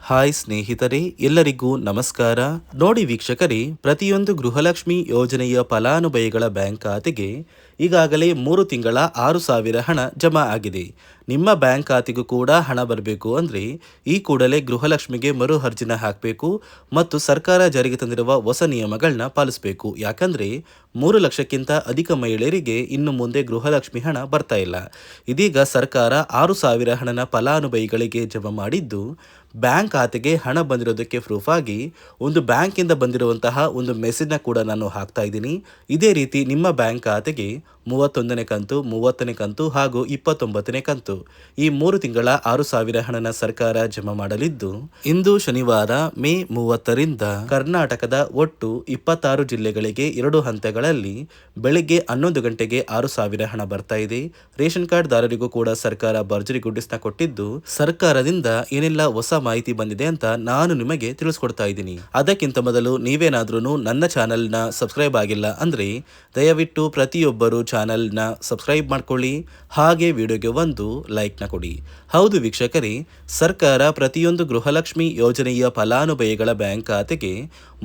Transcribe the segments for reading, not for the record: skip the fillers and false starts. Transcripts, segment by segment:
Hi ಸ್ನೇಹಿತರೆ, ಎಲ್ಲರಿಗೂ ನಮಸ್ಕಾರ. ನೋಡಿ ವೀಕ್ಷಕರೇ, ಪ್ರತಿಯೊಂದು ಗೃಹಲಕ್ಷ್ಮಿ ಯೋಜನೆಯ ಫಲಾನುಭವಿಗಳ ಬ್ಯಾಂಕ್ ಖಾತೆಗೆ ಈಗಾಗಲೇ 3 ತಿಂಗಳ 6,000 ಹಣ ಜಮಾ ಆಗಿದೆ. ನಿಮ್ಮ ಬ್ಯಾಂಕ್ ಖಾತೆಗೂ ಕೂಡ ಹಣ ಬರಬೇಕು ಅಂದರೆ ಈ ಕೂಡಲೇ ಗೃಹಲಕ್ಷ್ಮಿಗೆ ಮರು ಅರ್ಜಿನ ಹಾಕಬೇಕು ಮತ್ತು ಸರ್ಕಾರ ಜಾರಿಗೆ ತಂದಿರುವ ಹೊಸ ನಿಯಮಗಳನ್ನ ಪಾಲಿಸಬೇಕು. ಯಾಕಂದರೆ 3 ಲಕ್ಷಕ್ಕಿಂತ ಅಧಿಕ ಮಹಿಳೆಯರಿಗೆ ಇನ್ನು ಮುಂದೆ ಗೃಹಲಕ್ಷ್ಮಿ ಹಣ ಬರ್ತಾ ಇಲ್ಲ. ಇದೀಗ ಸರ್ಕಾರ 6,000 ಹಣನ ಫಲಾನುಭವಿಗಳಿಗೆ ಜಮಾ ಮಾಡಿದ್ದು, ಬ್ಯಾಂಕ್ ಖಾತೆಗೆ ಹಣ ಬಂದಿರೋದಕ್ಕೆ ಪ್ರೂಫ್ ಆಗಿ ಒಂದು ಬ್ಯಾಂಕಿಂದ ಬಂದಿರುವಂತಹ ಒಂದು ಮೆಸೇಜ್ನ ಕೂಡ ನಾನು ಹಾಕ್ತಾ ಇದ್ದೀನಿ. ಇದೇ ರೀತಿ ನಿಮ್ಮ ಬ್ಯಾಂಕ್ ಖಾತೆಗೆ 31ನೇ ಕಂತು, 30ನೇ ಕಂತು ಹಾಗೂ 29ನೇ ಕಂತು ಈ 3 ತಿಂಗಳ 6,000 ಹಣನ ಸರ್ಕಾರ ಜಮಾ ಮಾಡಲಿದ್ದು, ಇಂದು ಶನಿವಾರ ಮೇ 30ರಿಂದ ಕರ್ನಾಟಕದ ಒಟ್ಟು 26 ಜಿಲ್ಲೆಗಳಿಗೆ 2 ಹಂತಗಳಲ್ಲಿ ಬೆಳಿಗ್ಗೆ 11 ಗಂಟೆಗೆ 6,000 ಹಣ ಬರ್ತಾ ಇದೆ. ರೇಷನ್ ಕಾರ್ಡ್ ದಾರರಿಗೂ ಕೂಡ ಸರ್ಕಾರ ಭರ್ಜರಿ ಗುಡ್ಡಿಸ್ನ ಕೊಟ್ಟಿದ್ದು, ಸರ್ಕಾರದಿಂದ ಏನೆಲ್ಲ ಹೊಸ ಮಾಹಿತಿ ಬಂದಿದೆ ಅಂತ ನಾನು ನಿಮಗೆ ತಿಳಿಸ್ಕೊಡ್ತಾ ಇದ್ದೀನಿ. ಅದಕ್ಕಿಂತ ಮೊದಲು ನೀವೇನಾದ್ರೂ ನನ್ನ ಚಾನೆಲ್ನ ಸಬ್ಸ್ಕ್ರೈಬ್ ಆಗಿಲ್ಲ ಅಂದ್ರೆ ದಯವಿಟ್ಟು ಪ್ರತಿಯೊಬ್ಬರು ಚಾನೆಲ್ನ ಸಬ್ಸ್ಕ್ರೈಬ್ ಮಾಡ್ಕೊಳ್ಳಿ, ಹಾಗೆ ವಿಡಿಯೋಗೆ ಒಂದು ಲೈಕ್ನ ಕೊಡಿ. ಹೌದು ವೀಕ್ಷಕರೇ, ಸರ್ಕಾರ ಪ್ರತಿಯೊಂದು ಗೃಹಲಕ್ಷ್ಮಿ ಯೋಜನೆಯ ಫಲಾನುಭವಿಗಳ ಬ್ಯಾಂಕ್ ಖಾತೆಗೆ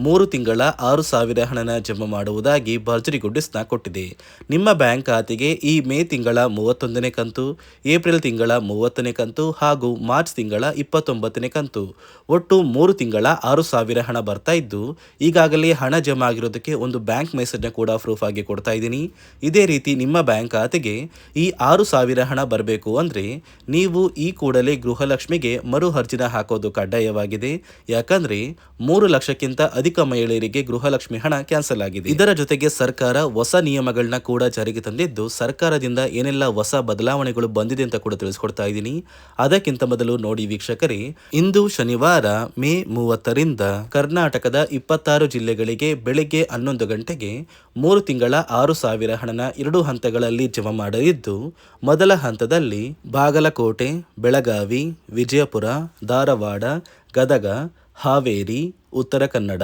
3 ತಿಂಗಳ 6,000 ಹಣನ ಜಮಾ ಮಾಡುವುದಾಗಿ ಭರ್ಜರಿ ಗುಡ್ಡಿಸ್ನ ಕೊಟ್ಟಿದೆ. ನಿಮ್ಮ ಬ್ಯಾಂಕ್ ಖಾತೆಗೆ ಈ ಮೇ ತಿಂಗಳ 31ನೇ ಕಂತು, ಏಪ್ರಿಲ್ ತಿಂಗಳ 30ನೇ ಕಂತು ಹಾಗೂ ಮಾರ್ಚ್ ತಿಂಗಳ 29ನೇ ಕಂತು ಒಟ್ಟು 3 ತಿಂಗಳ 6,000 ಹಣ ಬರ್ತಾ ಇದ್ದು, ಈಗಾಗಲೇ ಹಣ ಜಮಾ ಆಗಿರೋದಕ್ಕೆ ಒಂದು ಬ್ಯಾಂಕ್ ಮೆಸೇಜ್ನ ಕೂಡ ಪ್ರೂಫ್ ಆಗಿ ಕೊಡ್ತಾ ಇದ್ದೀನಿ. ಇದೇ ರೀತಿ ನಿಮ್ಮ ಬ್ಯಾಂಕ್ ಖಾತೆಗೆ ಈ 6,000 ಹಣ ಬರಬೇಕು ಅಂದರೆ ನೀವು ಈ ಕೂಡಲೇ ಗೃಹಲಕ್ಷ್ಮಿಗೆ ಮರು ಅರ್ಜಿನ ಹಾಕೋದು ಕಡ್ಡಾಯವಾಗಿದೆ. ಯಾಕಂದ್ರೆ 3 ಲಕ್ಷಕ್ಕಿಂತ ಅಧಿಕ ಮಹಿಳೆಯರಿಗೆ ಗೃಹಲಕ್ಷ್ಮಿ ಹಣ ಕ್ಯಾನ್ಸಲ್ ಆಗಿದೆ. ಇದರ ಜೊತೆಗೆ ಸರ್ಕಾರ ಹೊಸ ನಿಯಮಗಳನ್ನ ಕೂಡ ಜಾರಿಗೆ ತಂದಿದ್ದು, ಸರ್ಕಾರದಿಂದ ಏನೆಲ್ಲ ಹೊಸ ಬದಲಾವಣೆಗಳು ಬಂದಿದೆ ಅಂತ ಕೂಡ ತಿಳಿಸ್ಕೊಡ್ತಾ ಇದ್ದೀನಿ. ಅದಕ್ಕಿಂತ ಮೊದಲು ನೋಡಿ ವೀಕ್ಷಕರೇ, ಇಂದು ಶನಿವಾರ ಮೇ 30ರಿಂದ ಕರ್ನಾಟಕದ 26 ಜಿಲ್ಲೆಗಳಿಗೆ ಬೆಳಿಗ್ಗೆ 11 ಗಂಟೆಗೆ 3 ತಿಂಗಳ 6,000 ಹಣನ 2 ಹಂತಗಳಲ್ಲಿ ಜಮಾ ಮಾಡಲಿದ್ದು, ಮೊದಲ ಹಂತದಲ್ಲಿ ಬಾಗಲಕೋಟೆ, ಬೆಳಗಾವಿ, ವಿಜಯಪುರ, ಧಾರವಾಡ, ಗದಗ, ಹಾವೇರಿ, ಉತ್ತರ ಕನ್ನಡ,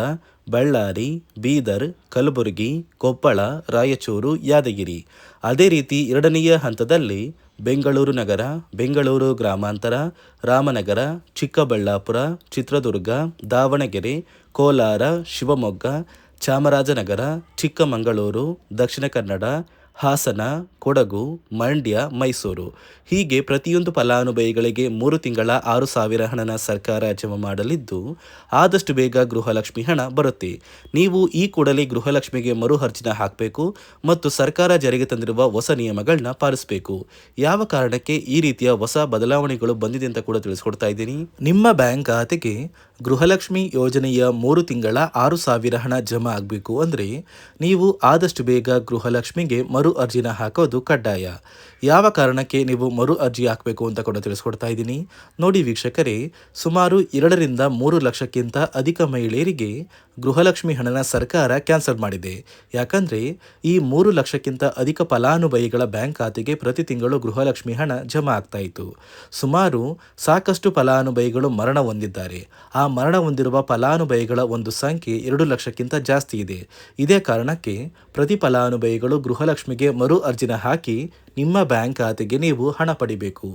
ಬಳ್ಳಾರಿ, ಬೀದರ್, ಕಲಬುರಗಿ, ಕೊಪ್ಪಳ, ರಾಯಚೂರು, ಯಾದಗಿರಿ. ಅದೇ ರೀತಿ ಎರಡನೆಯ ಹಂತದಲ್ಲಿ ಬೆಂಗಳೂರು ನಗರ, ಬೆಂಗಳೂರು ಗ್ರಾಮಾಂತರ, ರಾಮನಗರ, ಚಿಕ್ಕಬಳ್ಳಾಪುರ, ಚಿತ್ರದುರ್ಗ, ದಾವಣಗೆರೆ, ಕೋಲಾರ, ಶಿವಮೊಗ್ಗ, ಚಾಮರಾಜನಗರ, ಚಿಕ್ಕಮಗಳೂರು, ದಕ್ಷಿಣ ಕನ್ನಡ, ಹಾಸನ, ಕೊಡಗು, ಮಂಡ್ಯ, ಮೈಸೂರು ಹೀಗೆ ಪ್ರತಿಯೊಂದು ಫಲಾನುಭವಿಗಳಿಗೆ 3 ತಿಂಗಳ 6,000 ಹಣನ ಸರ್ಕಾರ ಜಮಾ ಮಾಡಲಿದ್ದು, ಆದಷ್ಟು ಬೇಗ ಗೃಹಲಕ್ಷ್ಮಿ ಹಣ ಬರುತ್ತೆ. ನೀವು ಈ ಕೂಡಲೇ ಗೃಹಲಕ್ಷ್ಮಿಗೆ ಮರು ಅರ್ಜಿನ ಹಾಕಬೇಕು ಮತ್ತು ಸರ್ಕಾರ ಜಾರಿಗೆ ತಂದಿರುವ ಹೊಸ ನಿಯಮಗಳನ್ನ ಪಾಲಿಸಬೇಕು. ಯಾವ ಕಾರಣಕ್ಕೆ ಈ ರೀತಿಯ ಹೊಸ ಬದಲಾವಣೆಗಳು ಬಂದಿದೆ ಅಂತ ಕೂಡ ತಿಳಿಸ್ಕೊಡ್ತಾ ಇದ್ದೀನಿ. ನಿಮ್ಮ ಬ್ಯಾಂಕ್ ಖಾತೆಗೆ ಗೃಹಲಕ್ಷ್ಮಿ ಯೋಜನೆಯ 3 ತಿಂಗಳ 6,000 ಹಣ ಜಮಾ ಆಗಬೇಕು ಅಂದರೆ ನೀವು ಆದಷ್ಟು ಬೇಗ ಗೃಹಲಕ್ಷ್ಮಿಗೆ ಮರು ಅರ್ಜಿನ ಹಾಕೋದು ಕಡ್ಡಾಯ. ಯಾವ ಕಾರಣಕ್ಕೆ ನೀವು ಮರು ಅರ್ಜಿ ಹಾಕಬೇಕು ಅಂತ ಕೂಡ ತಿಳಿಸ್ಕೊಡ್ತಾ ಇದ್ದೀನಿ. ನೋಡಿ ವೀಕ್ಷಕರೇ, ಸುಮಾರು 2ರಿಂದ 3 ಲಕ್ಷಕ್ಕಿಂತ ಅಧಿಕ ಮಹಿಳೆಯರಿಗೆ ಗೃಹಲಕ್ಷ್ಮಿ ಹಣನ ಸರ್ಕಾರ ಕ್ಯಾನ್ಸಲ್ ಮಾಡಿದೆ. ಯಾಕಂದ್ರೆ ಈ 3 ಲಕ್ಷಕ್ಕಿಂತ ಅಧಿಕ ಫಲಾನುಭವಿಗಳ ಬ್ಯಾಂಕ್ ಖಾತೆಗೆ ಪ್ರತಿ ತಿಂಗಳು ಗೃಹಲಕ್ಷ್ಮಿ ಹಣ ಜಮಾ ಆಗ್ತಾ ಇತ್ತು. ಸುಮಾರು ಸಾಕಷ್ಟು ಫಲಾನುಭವಿಗಳು ಮರಣ ಹೊಂದಿದ್ದಾರೆ. ಆ ಮರಣ ಹೊಂದಿರುವ ಫಲಾನುಭವಿಗಳ ಒಂದು ಸಂಖ್ಯೆ 2 ಲಕ್ಷಕ್ಕಿಂತ ಜಾಸ್ತಿ ಇದೆ. ಇದೇ ಕಾರಣಕ್ಕೆ ಪ್ರತಿ ಫಲಾನುಭವಿಗಳು ಗೃಹಲಕ್ಷ್ಮಿಗೆ ಮರು ಅರ್ಜಿನ ಹಾಕಿ ನಿಮ್ಮ ಬ್ಯಾಂಕ್ ಖಾತೆಗೆ ನೀವು ಹಣ ಪಡಿಬೇಕು.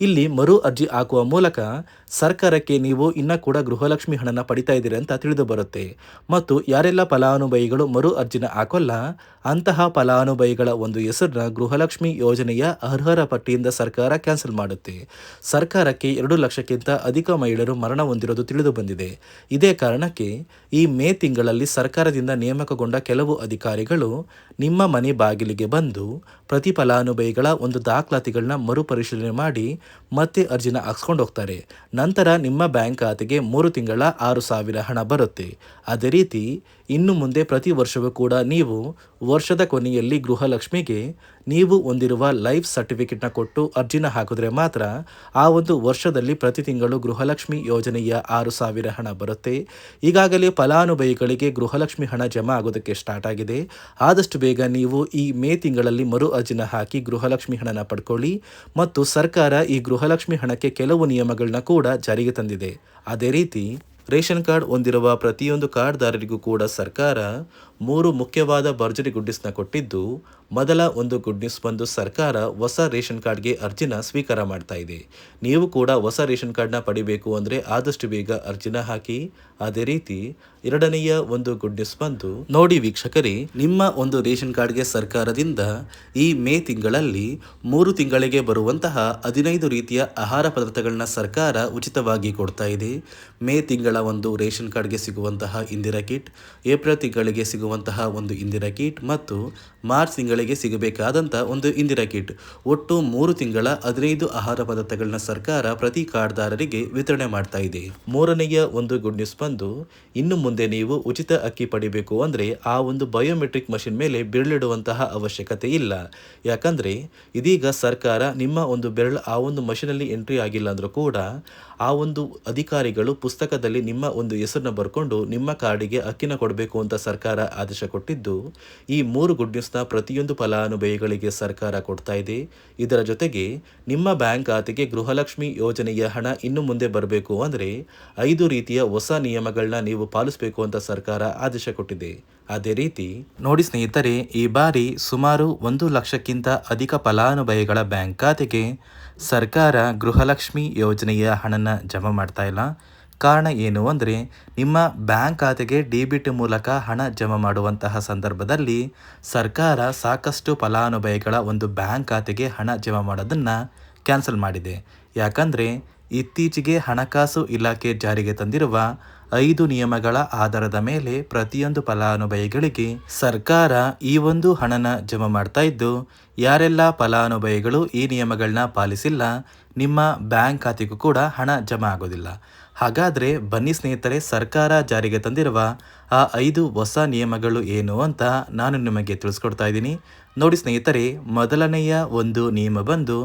ಇಲ್ಲಿ ಮರು ಅರ್ಜಿ ಹಾಕುವ ಮೂಲಕ ಸರ್ಕಾರಕ್ಕೆ ನೀವು ಇನ್ನೂ ಕೂಡ ಗೃಹಲಕ್ಷ್ಮಿ ಹಣನ ಪಡಿತಾ ಇದ್ದೀರಿ ಅಂತ ತಿಳಿದು ಬರುತ್ತೆ. ಮತ್ತು ಯಾರೆಲ್ಲ ಫಲಾನುಭವಿಗಳು ಮರು ಅರ್ಜಿನ ಹಾಕೋಲ್ಲ, ಅಂತಹ ಫಲಾನುಭವಿಗಳ ಒಂದು ಹೆಸರನ್ನ ಗೃಹಲಕ್ಷ್ಮಿ ಯೋಜನೆಯ ಅರ್ಹರ ಪಟ್ಟಿಯಿಂದ ಸರ್ಕಾರ ಕ್ಯಾನ್ಸಲ್ ಮಾಡುತ್ತೆ. ಸರ್ಕಾರಕ್ಕೆ 2 ಲಕ್ಷಕ್ಕಿಂತ ಅಧಿಕ ಮಹಿಳೆಯರು ಮರಣ ಹೊಂದಿರೋದು ತಿಳಿದು ಬಂದಿದೆ. ಇದೇ ಕಾರಣಕ್ಕೆ ಈ ಮೇ ತಿಂಗಳಲ್ಲಿ ಸರ್ಕಾರದಿಂದ ನೇಮಕಗೊಂಡ ಕೆಲವು ಅಧಿಕಾರಿಗಳು ನಿಮ್ಮ ಮನೆ ಬಾಗಿಲಿಗೆ ಬಂದು ಪ್ರತಿ ಫಲಾನುಭವಿಗಳ ಒಂದು ದಾಖಲಾತಿಗಳನ್ನ ಮರುಪರಿಶೀಲನೆ ಮಾಡಿ ಮತ್ತೆ ಅರ್ಜಿನ ಹಾಕ್ಸ್ಕೊಂಡು ಹೋಗ್ತಾರೆ. ನಂತರ ನಿಮ್ಮ ಬ್ಯಾಂಕ್ ಖಾತೆಗೆ 3 ತಿಂಗಳ 6,000 ಹಣ ಬರುತ್ತೆ. ಅದೇ ರೀತಿ ಇನ್ನು ಮುಂದೆ ಪ್ರತಿ ವರ್ಷವೂ ಕೂಡ ನೀವು ವರ್ಷದ ಕೊನೆಯಲ್ಲಿ ಗೃಹಲಕ್ಷ್ಮಿಗೆ ನೀವು ಹೊಂದಿರುವ ಲೈಫ್ ಸರ್ಟಿಫಿಕೇಟ್ನ ಕೊಟ್ಟು ಅರ್ಜಿನ ಹಾಕಿದ್ರೆ ಮಾತ್ರ ಆ ಒಂದು ವರ್ಷದಲ್ಲಿ ಪ್ರತಿ ತಿಂಗಳು ಗೃಹಲಕ್ಷ್ಮಿ ಯೋಜನೆಯ 6,000 ಹಣ ಬರುತ್ತೆ. ಈಗಾಗಲೇ ಫಲಾನುಭವಿಗಳಿಗೆ ಗೃಹಲಕ್ಷ್ಮಿ ಹಣ ಜಮಾ ಆಗೋದಕ್ಕೆ ಸ್ಟಾರ್ಟ್ ಆಗಿದೆ. ಆದಷ್ಟು ಬೇಗ ನೀವು ಈ ಮೇ ತಿಂಗಳಲ್ಲಿ ಮರು ಅರ್ಜಿನ ಹಾಕಿ ಗೃಹಲಕ್ಷ್ಮಿ ಹಣನ ಪಡ್ಕೊಳ್ಳಿ. ಮತ್ತು ಸರ್ಕಾರ ಈ ಗೃಹಲಕ್ಷ್ಮಿ ಹಣಕ್ಕೆ ಕೆಲವು ನಿಯಮಗಳನ್ನ ಕೂಡ ಜಾರಿಗೆ ತಂದಿದೆ. ಅದೇ ರೀತಿ ರೇಷನ್ ಕಾರ್ಡ್ ಹೊಂದಿರುವ ಪ್ರತಿಯೊಂದು ಕಾರ್ಡ್ದಾರರಿಗೂ ಕೂಡ ಸರ್ಕಾರ 3 ಮುಖ್ಯವಾದ ಭರ್ಜರಿ ಗುಡ್ಡಿಸ್ನ ಕೊಟ್ಟಿದ್ದು, ಮೊದಲ ಒಂದು ಗುಡ್ ನ್ಯೂಸ್ ಬಂದು ಸರ್ಕಾರ ಹೊಸ ರೇಷನ್ ಕಾರ್ಡ್ಗೆ ಅರ್ಜಿನ ಸ್ವೀಕಾರ ಮಾಡ್ತಾ ಇದೆ. ನೀವು ಕೂಡ ಹೊಸ ರೇಷನ್ ಕಾರ್ಡ್ನ ಪಡಿಬೇಕು ಅಂದರೆ ಆದಷ್ಟು ಬೇಗ ಅರ್ಜಿನ ಹಾಕಿ. ಅದೇ ರೀತಿ ಎರಡನೆಯ ಒಂದು ಗುಡ್ ನ್ಯೂಸ್ ಬಂದು ನೋಡಿ ವೀಕ್ಷಕರೇ, ನಿಮ್ಮ ಒಂದು ರೇಷನ್ ಕಾರ್ಡ್ಗೆ ಸರ್ಕಾರದಿಂದ ಈ ಮೇ ತಿಂಗಳಲ್ಲಿ 3 ತಿಂಗಳಿಗೆ ಬರುವಂತಹ 15 ರೀತಿಯ ಆಹಾರ ಪದಾರ್ಥಗಳನ್ನ ಸರ್ಕಾರ ಉಚಿತವಾಗಿ ಕೊಡ್ತಾ ಇದೆ. ಮೇ ತಿಂಗಳ ಒಂದು ರೇಷನ್ ಕಾರ್ಡ್ಗೆ ಸಿಗುವಂತಹ ಇಂದಿರಾ ಕಿಟ್, ಏಪ್ರಿಲ್ ತಿಂಗಳಿಗೆ ಸಿಗುವಂತಹ ಒಂದು ಇಂದಿರಾ ಕಿಟ್ ಮತ್ತು ಮಾರ್ಚ್ ತಿಂಗಳಿಗೆ ಸಿಗಬೇಕಾದಂಥ ಒಂದು ಇಂದಿರಾ ಕಿಟ್, ಒಟ್ಟು 3 ತಿಂಗಳ 15 ಆಹಾರ ಪದಾರ್ಥಗಳನ್ನ ಸರ್ಕಾರ ಪ್ರತಿ ಕಾರ್ಡ್ದಾರರಿಗೆ ವಿತರಣೆ ಮಾಡ್ತಾ ಇದೆ. ಮೂರನೆಯ ಒಂದು ಗುಡ್ ನ್ಯೂಸ್ ಬಂದು ಇನ್ನು ಮುಂದೆ ನೀವು ಉಚಿತ ಅಕ್ಕಿ ಪಡಿಬೇಕು ಅಂದರೆ ಆ ಒಂದು ಬಯೋಮೆಟ್ರಿಕ್ ಮಷಿನ್ ಮೇಲೆ ಬೆರಳಿಡುವಂತಹ ಅವಶ್ಯಕತೆ ಇಲ್ಲ. ಯಾಕಂದರೆ ಇದೀಗ ಸರ್ಕಾರ ನಿಮ್ಮ ಒಂದು ಬೆರಳು ಆ ಒಂದು ಮಷಿನಲ್ಲಿ ಎಂಟ್ರಿ ಆಗಿಲ್ಲ ಅಂದರೂ ಕೂಡ ಆ ಒಂದು ಅಧಿಕಾರಿಗಳು ಪುಸ್ತಕದಲ್ಲಿ ನಿಮ್ಮ ಒಂದು ಹೆಸರನ್ನ ಬರ್ಕೊಂಡು ನಿಮ್ಮ ಕಾರ್ಡಿಗೆ ಅಕ್ಕಿನ ಕೊಡಬೇಕು ಅಂತ ಸರ್ಕಾರ ಆದೇಶ ಕೊಟ್ಟಿದ್ದು, ಈ 3 ಗುಡ್ ನ್ಯೂಸ್ನ ಪ್ರತಿಯೊಂದು ಫಲಾನುಭವಿಗಳಿಗೆ ಸರ್ಕಾರ ಕೊಡ್ತಾ ಇದೆ. ಇದರ ಜೊತೆಗೆ ನಿಮ್ಮ ಬ್ಯಾಂಕ್ ಖಾತೆಗೆ ಗೃಹಲಕ್ಷ್ಮಿ ಯೋಜನೆಯ ಹಣ ಇನ್ನು ಮುಂದೆ ಬರಬೇಕು ಅಂದರೆ 5 ರೀತಿಯ ಹೊಸ ನಿಯಮಗಳನ್ನ ನೀವು ಪಾಲಿಸಬೇಕು ಅಂತ ಸರ್ಕಾರ ಆದೇಶ ಕೊಟ್ಟಿದೆ. ಅದೇ ರೀತಿ ನೋಡಿ ಸ್ನೇಹಿತರೆ, ಈ ಬಾರಿ ಸುಮಾರು 1 ಲಕ್ಷಕ್ಕಿಂತ ಅಧಿಕ ಫಲಾನುಭವಿಗಳ ಬ್ಯಾಂಕ್ ಖಾತೆಗೆ ಸರ್ಕಾರ ಗೃಹಲಕ್ಷ್ಮಿ ಯೋಜನೆಯ ಹಣನ ಜಮಾ ಮಾಡ್ತಾ ಇಲ್ಲ. ಕಾರಣ ಏನು ಅಂದರೆ, ನಿಮ್ಮ ಬ್ಯಾಂಕ್ ಖಾತೆಗೆ ಡೆಬಿಟ್ ಮೂಲಕ ಹಣ ಜಮಾ ಮಾಡುವಂತಹ ಸಂದರ್ಭದಲ್ಲಿ ಸರ್ಕಾರ ಸಾಕಷ್ಟು ಫಲಾನುಭವಿಗಳ ಒಂದು ಬ್ಯಾಂಕ್ ಖಾತೆಗೆ ಹಣ ಜಮಾ ಮಾಡೋದನ್ನು ಕ್ಯಾನ್ಸಲ್ ಮಾಡಿದೆ. ಯಾಕಂದರೆ ಇತ್ತೀಚೆಗೆ ಹಣಕಾಸು ಇಲಾಖೆ ಜಾರಿಗೆ ತಂದಿರುವ 5 ನಿಯಮಗಳ ಆಧಾರದ ಮೇಲೆ ಪ್ರತಿಯೊಂದು ಫಲಾನುಭವಿಗಳಿಗೆ ಸರ್ಕಾರ ಈ ಒಂದು ಹಣನ ಜಮಾ ಮಾಡ್ತಾ ಇದ್ದು, ಯಾರೆಲ್ಲ ಫಲಾನುಭವಿಗಳು ಈ ನಿಯಮಗಳನ್ನ ಪಾಲಿಸಿಲ್ಲ ನಿಮ್ಮ ಬ್ಯಾಂಕ್ ಖಾತೆಗೂ ಕೂಡ ಹಣ ಜಮಾ ಆಗೋದಿಲ್ಲ. ಹಾಗಾದರೆ ಬನ್ನಿ ಸ್ನೇಹಿತರೆ, ಸರ್ಕಾರ ಜಾರಿಗೆ ತಂದಿರುವ ಆ 5 ಹೊಸ ನಿಯಮಗಳು ಏನು ಅಂತ ನಾನು ನಿಮಗೆ ತಿಳಿಸ್ಕೊಡ್ತಾ ಇದ್ದೀನಿ. ನೋಡಿ ಸ್ನೇಹಿತರೆ, ಮೊದಲನೆಯ ಒಂದು ನಿಯಮ ಬಂದು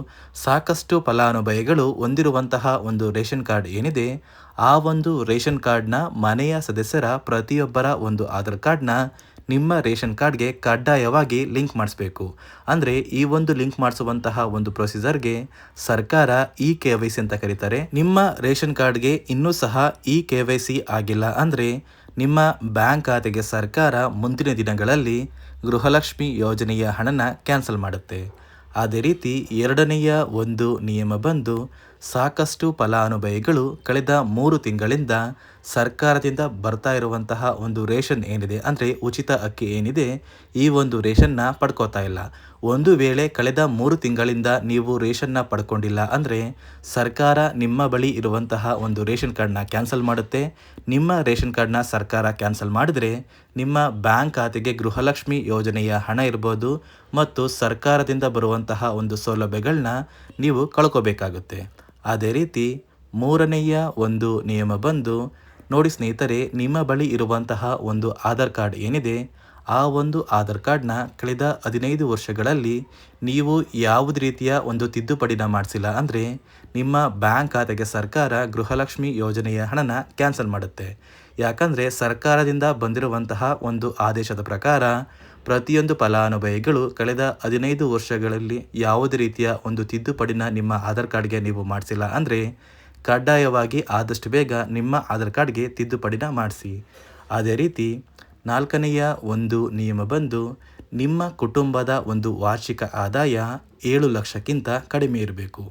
ಸಾಕಷ್ಟು ಫಲಾನುಭವಿಗಳು ಹೊಂದಿರುವಂತಹ ಒಂದು ರೇಷನ್ ಕಾರ್ಡ್ ಏನಿದೆ, ಆ ಒಂದು ರೇಷನ್ ಕಾರ್ಡ್ನ ಮನೆಯ ಸದಸ್ಯರ ಪ್ರತಿಯೊಬ್ಬರ ಒಂದು ಆಧಾರ್ ಕಾರ್ಡ್ನ ನಿಮ್ಮ ರೇಷನ್ ಕಾರ್ಡ್ಗೆ ಕಡ್ಡಾಯವಾಗಿ ಲಿಂಕ್ ಮಾಡಿಸ್ಬೇಕು. ಅಂದರೆ ಈ ಒಂದು ಲಿಂಕ್ ಮಾಡಿಸುವಂತಹ ಒಂದು ಪ್ರೊಸೀಜರ್ಗೆ ಸರ್ಕಾರ KYC ಅಂತ ಕರೀತಾರೆ. ನಿಮ್ಮ ರೇಷನ್ ಕಾರ್ಡ್ಗೆ ಇನ್ನೂ ಸಹ KYC ಆಗಿಲ್ಲ ಅಂದರೆ ನಿಮ್ಮ ಬ್ಯಾಂಕ್ ಖಾತೆಗೆ ಸರ್ಕಾರ ಮುಂದಿನ ದಿನಗಳಲ್ಲಿ ಗೃಹಲಕ್ಷ್ಮಿ ಯೋಜನೆಯ ಹಣನ ಕ್ಯಾನ್ಸಲ್ ಮಾಡುತ್ತೆ. ಅದೇ ರೀತಿ ಎರಡನೆಯ ಒಂದು ನಿಯಮ ಬಂದು ಸಾಕಷ್ಟು ಫಲಾನುಭವಿಗಳು ಕಳೆದ 3 ತಿಂಗಳಿಂದ ಸರ್ಕಾರದಿಂದ ಬರ್ತಾ ಇರುವಂತಹ ಒಂದು ರೇಷನ್ ಏನಿದೆ, ಅಂದರೆ ಉಚಿತ ಅಕ್ಕಿ ಏನಿದೆ, ಈ ಒಂದು ರೇಷನ್ನ ಪಡ್ಕೋತಾ ಇಲ್ಲ. ಒಂದು ವೇಳೆ ಕಳೆದ 3 ತಿಂಗಳಿಂದ ನೀವು ರೇಷನ್ನ ಪಡ್ಕೊಂಡಿಲ್ಲ ಅಂದರೆ ಸರ್ಕಾರ ನಿಮ್ಮ ಬಳಿ ಇರುವಂತಹ ಒಂದು ರೇಷನ್ ಕಾರ್ಡ್ನ ಕ್ಯಾನ್ಸಲ್ ಮಾಡುತ್ತೆ. ನಿಮ್ಮ ರೇಷನ್ ಕಾರ್ಡ್ನ ಸರ್ಕಾರ ಕ್ಯಾನ್ಸಲ್ ಮಾಡಿದರೆ ನಿಮ್ಮ ಬ್ಯಾಂಕ್ ಖಾತೆಗೆ ಗೃಹಲಕ್ಷ್ಮಿ ಯೋಜನೆಯ ಹಣ ಇರ್ಬೋದು ಮತ್ತು ಸರ್ಕಾರದಿಂದ ಬರುವಂತಹ ಒಂದು ಸೌಲಭ್ಯಗಳನ್ನ ನೀವು ಕಳ್ಕೋಬೇಕಾಗುತ್ತೆ. ಅದೇ ರೀತಿ ಮೂರನೆಯ ಒಂದು ನಿಯಮ ಬಂದು ನೋಡಿ ಸ್ನೇಹಿತರೆ, ನಿಮ್ಮ ಬಳಿ ಇರುವಂತಹ ಒಂದು ಆಧಾರ್ ಕಾರ್ಡ್ ಏನಿದೆ, ಆ ಒಂದು ಆಧಾರ್ ಕಾರ್ಡ್ನ ಕಳೆದ 15 ವರ್ಷಗಳಲ್ಲಿ ನೀವು ಯಾವುದೇ ರೀತಿಯ ಒಂದು ತಿದ್ದುಪಡಿನ ಮಾಡಿಸಿಲ್ಲ ಅಂದರೆ ನಿಮ್ಮ ಬ್ಯಾಂಕ್ ಖಾತೆಗೆ ಸರ್ಕಾರ ಗೃಹಲಕ್ಷ್ಮಿ ಯೋಜನೆಯ ಹಣನ ಕ್ಯಾನ್ಸಲ್ ಮಾಡುತ್ತೆ. ಯಾಕಂದರೆ ಸರ್ಕಾರದಿಂದ ಬಂದಿರುವಂತಹ ಒಂದು ಆದೇಶದ ಪ್ರಕಾರ ಪ್ರತಿಯೊಂದು ಫಲಾನುಭವಿಗಳು ಕಳೆದ 15 ವರ್ಷಗಳಲ್ಲಿ ಯಾವುದೇ ರೀತಿಯ ಒಂದು ತಿದ್ದುಪಡಿನ ನಿಮ್ಮ ಆಧಾರ್ ಕಾರ್ಡ್ಗೆ ನೀವು ಮಾಡಿಸಿಲ್ಲ ಅಂದರೆ ಕಡ್ಡಾಯವಾಗಿ ಆದಷ್ಟು ಬೇಗ ನಿಮ್ಮ ಆಧಾರ್ ಕಾರ್ಡ್ಗೆ ತಿದ್ದುಪಡಿನ ಮಾಡಿಸಿ. ಅದೇ ರೀತಿ ನಾಲ್ಕನೆಯ ಒಂದು ನಿಯಮ ಬಂದು ನಿಮ್ಮ ಕುಟುಂಬದ ಒಂದು ವಾರ್ಷಿಕ ಆದಾಯ 7 ಲಕ್ಷಕ್ಕಿಂತ ಕಡಿಮೆ ಇರಬೇಕು.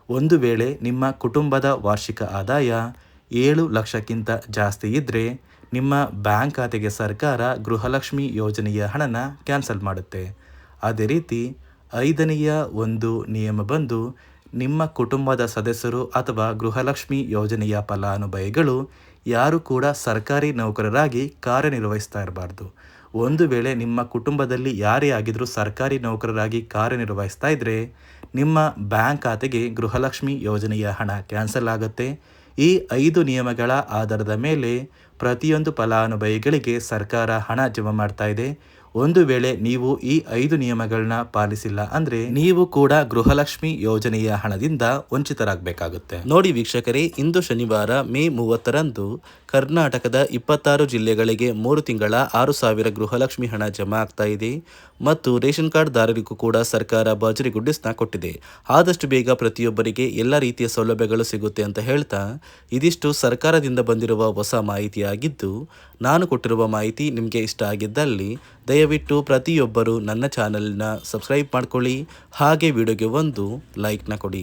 ಒಂದು ವೇಳೆ ನಿಮ್ಮ ಕುಟುಂಬದ ವಾರ್ಷಿಕ ಆದಾಯ 7 ಲಕ್ಷಕ್ಕಿಂತ ಜಾಸ್ತಿ ಇದ್ದರೆ ನಿಮ್ಮ ಬ್ಯಾಂಕ್ ಖಾತೆಗೆ ಸರ್ಕಾರ ಗೃಹಲಕ್ಷ್ಮಿ ಯೋಜನೆಯ ಹಣನ ಕ್ಯಾನ್ಸಲ್ ಮಾಡುತ್ತೆ. ಅದೇ ರೀತಿ 5ನೆಯ ಒಂದು ನಿಯಮ ಬಂದು ನಿಮ್ಮ ಕುಟುಂಬದ ಸದಸ್ಯರು ಅಥವಾ ಗೃಹಲಕ್ಷ್ಮಿ ಯೋಜನೆಯ ಫಲಾನುಭವಿಗಳು ಯಾರು ಕೂಡ ಸರ್ಕಾರಿ ನೌಕರರಾಗಿ ಕಾರ್ಯನಿರ್ವಹಿಸ್ತಾ ಇರಬಾರ್ದು. ಒಂದು ವೇಳೆ ನಿಮ್ಮ ಕುಟುಂಬದಲ್ಲಿ ಯಾರೇ ಆಗಿದ್ರೂ ಸರ್ಕಾರಿ ನೌಕರರಾಗಿ ಕಾರ್ಯನಿರ್ವಹಿಸ್ತಾ ಇದ್ದರೆ ನಿಮ್ಮ ಬ್ಯಾಂಕ್ ಖಾತೆಗೆ ಗೃಹಲಕ್ಷ್ಮಿ ಯೋಜನೆಯ ಹಣ ಕ್ಯಾನ್ಸಲ್ ಆಗುತ್ತೆ. ಈ 5 ನಿಯಮಗಳ ಆಧಾರದ ಮೇಲೆ ಪ್ರತಿಯೊಂದು ಫಲಾನುಭವಿಗಳಿಗೆ ಸರ್ಕಾರ ಹಣ ಜಮಾ ಮಾಡ್ತಾ ಇದೆ. ಒಂದು ವೇಳೆ ನೀವು ಈ 5 ನಿಯಮಗಳನ್ನ ಪಾಲಿಸಿಲ್ಲ ಅಂದರೆ ನೀವು ಕೂಡ ಗೃಹಲಕ್ಷ್ಮಿ ಯೋಜನೆಯ ಹಣದಿಂದ ವಂಚಿತರಾಗಬೇಕಾಗುತ್ತೆ. ನೋಡಿ ವೀಕ್ಷಕರೇ, ಇಂದು ಶನಿವಾರ ಮೇ 30ರಂದು ಕರ್ನಾಟಕದ 26 ಜಿಲ್ಲೆಗಳಿಗೆ 3 ತಿಂಗಳ 6,000 ಗೃಹಲಕ್ಷ್ಮಿ ಹಣ ಜಮಾ ಆಗ್ತಾ ಇದೆ ಮತ್ತು ರೇಷನ್ ಕಾರ್ಡ್ ದಾರರಿಗೂ ಕೂಡ ಸರ್ಕಾರ ಭರ್ಜರಿ ಗುಡ್ಡಿಸ್ನ ಕೊಟ್ಟಿದೆ. ಆದಷ್ಟು ಬೇಗ ಪ್ರತಿಯೊಬ್ಬರಿಗೆ ಎಲ್ಲ ರೀತಿಯ ಸೌಲಭ್ಯಗಳು ಸಿಗುತ್ತೆ ಅಂತ ಹೇಳ್ತಾ, ಇದಿಷ್ಟು ಸರ್ಕಾರದಿಂದ ಬಂದಿರುವ ಹೊಸ ಮಾಹಿತಿಯಾಗಿದ್ದು, ನಾನು ಕೊಟ್ಟಿರುವ ಮಾಹಿತಿ ನಿಮಗೆ ಇಷ್ಟ ಆಗಿದ್ದಲ್ಲಿ ದಯವಿಟ್ಟು ಪ್ರತಿಯೊಬ್ಬರು ನನ್ನ ಚಾನಲ್ನ ಸಬ್ಸ್ಕ್ರೈಬ್ ಮಾಡ್ಕೊಳ್ಳಿ, ಹಾಗೆ ವಿಡಿಯೋಗೆ ಒಂದು ಲೈಕ್ನ ಕೊಡಿ.